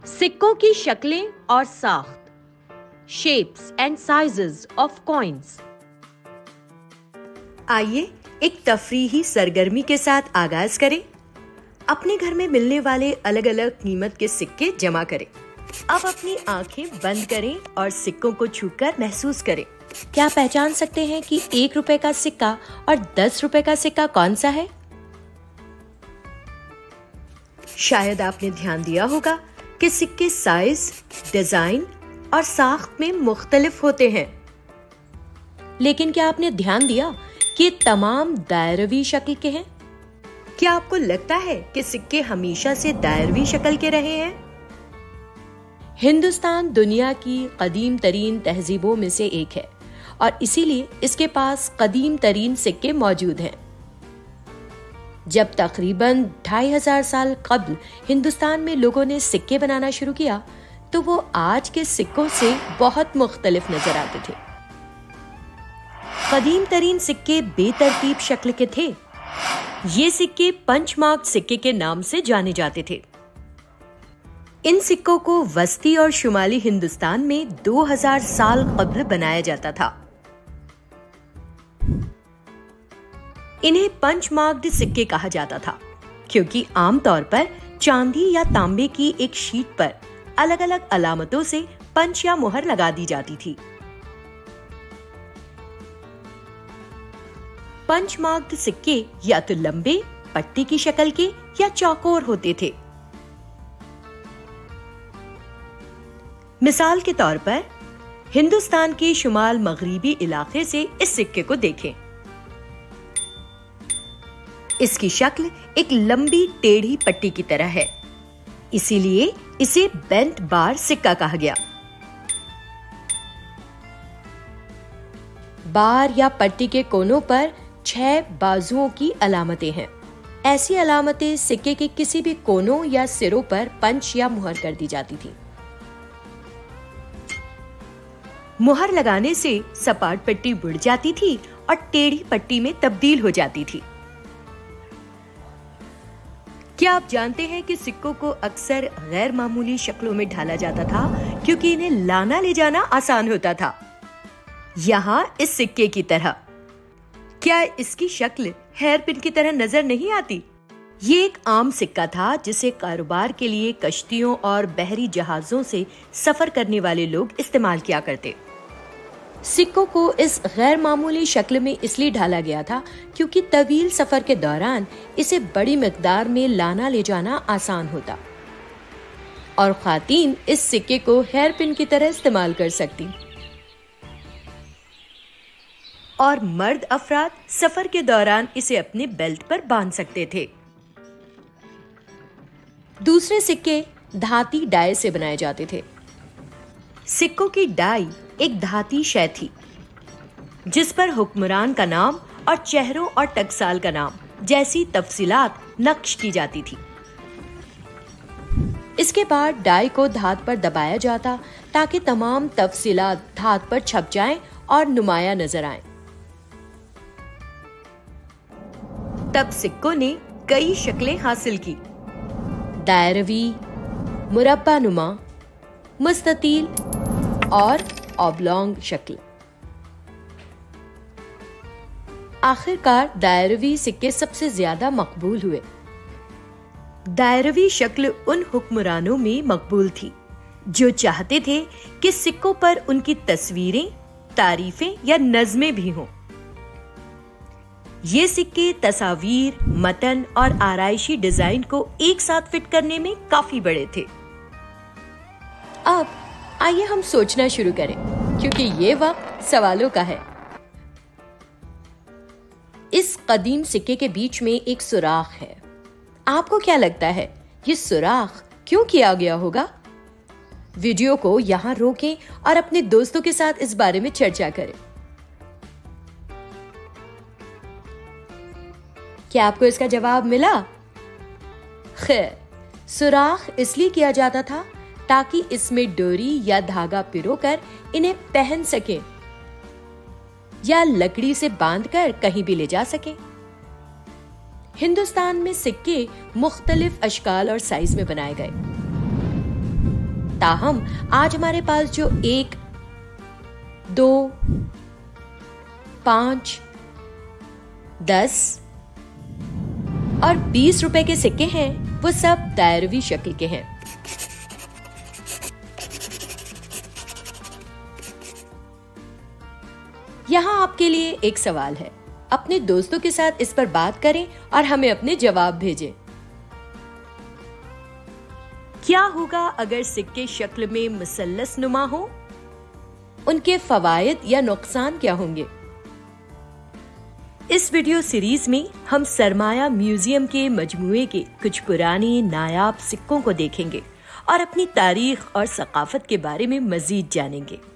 सिक्कों की शक्लें और साख्त, shapes and sizes of coins. आइए एक तफरीही सरगर्मी के साथ आगाज करें। अपने घर में मिलने वाले अलग अलग कीमत के सिक्के जमा करें। अब अपनी आंखें बंद करें और सिक्कों को छूकर महसूस करें। क्या पहचान सकते हैं कि 1 रुपए का सिक्का और 10 रुपए का सिक्का कौन सा है? शायद आपने ध्यान दिया होगा कि सिक्के साइज, डिजाइन और साख्त में मुख्तलिफ होते हैं। लेकिन क्या आपने ध्यान दिया कि तमाम दायरवी शक्ल के हैं? क्या आपको लगता है कि सिक्के हमेशा से दायरवी शक्ल के रहे हैं? हिंदुस्तान दुनिया की कदीम तरीन तहजीबों में से एक है और इसीलिए इसके पास कदीम तरीन सिक्के मौजूद हैं। जब तकरीबन 2500 साल कब्ल हिंदुस्तान में लोगों ने सिक्के बनाना शुरू किया तो वो आज के सिक्कों से बहुत मुख्तलिफ नजर आते थे। कदीम तरीन सिक्के बेतरतीब शक्ल के थे। ये सिक्के पंचमार्क सिक्के के नाम से जाने जाते थे। इन सिक्कों को वस्ती और शुमाली हिंदुस्तान में 2000 साल कब्ल बनाया जाता था। इन्हें पंचमार्क्ड सिक्के कहा जाता था क्योंकि आमतौर पर चांदी या तांबे की एक शीट पर अलग अलग अलामतों से पंच या मुहर लगा दी जाती थी। पंचमार्क्ड सिक्के या तो लंबे पट्टी की शक्ल के या चौकोर होते थे। मिसाल के तौर पर हिंदुस्तान के शुमाल मगरिबी इलाके से इस सिक्के को देखें। इसकी शक्ल एक लंबी टेढ़ी पट्टी की तरह है, इसीलिए इसे बेंट बार सिक्का कहा गया। बार या पट्टी के कोनों पर 6 बाजुओं की अलामतें हैं। ऐसी अलामतें सिक्के के किसी भी कोनों या सिरों पर पंच या मुहर कर दी जाती थी। मुहर लगाने से सपाट पट्टी बुढ़ जाती थी और टेढ़ी पट्टी में तब्दील हो जाती थी। क्या आप जानते हैं कि सिक्कों को अक्सर गैर मामूली शक्लों में ढाला जाता था क्योंकि इन्हें लाना ले जाना आसान होता था। यहाँ इस सिक्के की तरह। क्या इसकी शक्ल हेयर पिन की तरह नजर नहीं आती? ये एक आम सिक्का था जिसे कारोबार के लिए कश्तियों और बहरी जहाजों से सफर करने वाले लोग इस्तेमाल किया करते। सिक्कों को इस गैर मामूली शक्ल में इसलिए ढाला गया था क्योंकि तवील सफर के दौरान इसे बड़ी मिकदार में लाना ले जाना आसान होता और खातीन इस सिक्के को हेयर पिन की तरह इस्तेमाल कर सकती और मर्द अफराद सफर के दौरान इसे अपने बेल्ट पर बांध सकते थे। दूसरे सिक्के धाती डाई से बनाए जाते थे। सिक्कों की डाई एक धाती शय थी जिस पर हुक्मरान का नाम और चेहरों और टकसाल का नाम जैसी तफसीलात नक्श की जाती थी। इसके बाद डाई को धात पर दबाया जाता ताकि तमाम तफसीलात धात पर छप जाएं और नुमाया नजर आएं। तब सिक्कों ने कई शक्लें हासिल की। दायरवी, मुरब्बा नुमा, मुस्ततील और ऑब्लॉन्ग शक्ल। आखिरकार दायरवी सिक्के सबसे ज्यादा मकबूल हुए। दायरवी शक्ल उन हुक्मरानों में मकबूल थी जो चाहते थे कि सिक्कों पर उनकी तस्वीरें, तारीफें या नज़में भी हों। ये सिक्के तस्वीर, मतन और आराइशी डिजाइन को एक साथ फिट करने में काफी बड़े थे। अब आइए हम सोचना शुरू करें क्योंकि ये वक्त सवालों का है। इस कदीम सिक्के के बीच में एक सुराख है। आपको क्या लगता है ये सुराख क्यों किया गया होगा? वीडियो को यहाँ रोकें और अपने दोस्तों के साथ इस बारे में चर्चा करें। क्या आपको इसका जवाब मिला? खैर, सुराख इसलिए किया जाता था ताकि इसमें डोरी या धागा पिरोकर इन्हें पहन सकें या लकड़ी से बांधकर कहीं भी ले जा सकें। हिंदुस्तान में सिक्के मुख्तलिफ अशकाल और साइज में बनाए गए। ताहम आज हमारे पास जो 1, 2, 5, 10 और 20 रुपए के सिक्के हैं, वो सब दायरवी शक्ल के हैं। यहाँ आपके लिए एक सवाल है। अपने दोस्तों के साथ इस पर बात करें और हमें अपने जवाब भेजें। क्या होगा अगर सिक्के शक्ल में मुसल्लस नुमा हो? उनके फवायद या नुकसान क्या होंगे? इस वीडियो सीरीज में हम सरमाया म्यूजियम के मजमूए के कुछ पुराने नायाब सिक्कों को देखेंगे और अपनी तारीख और सकाफत के बारे में मजीद जानेंगे।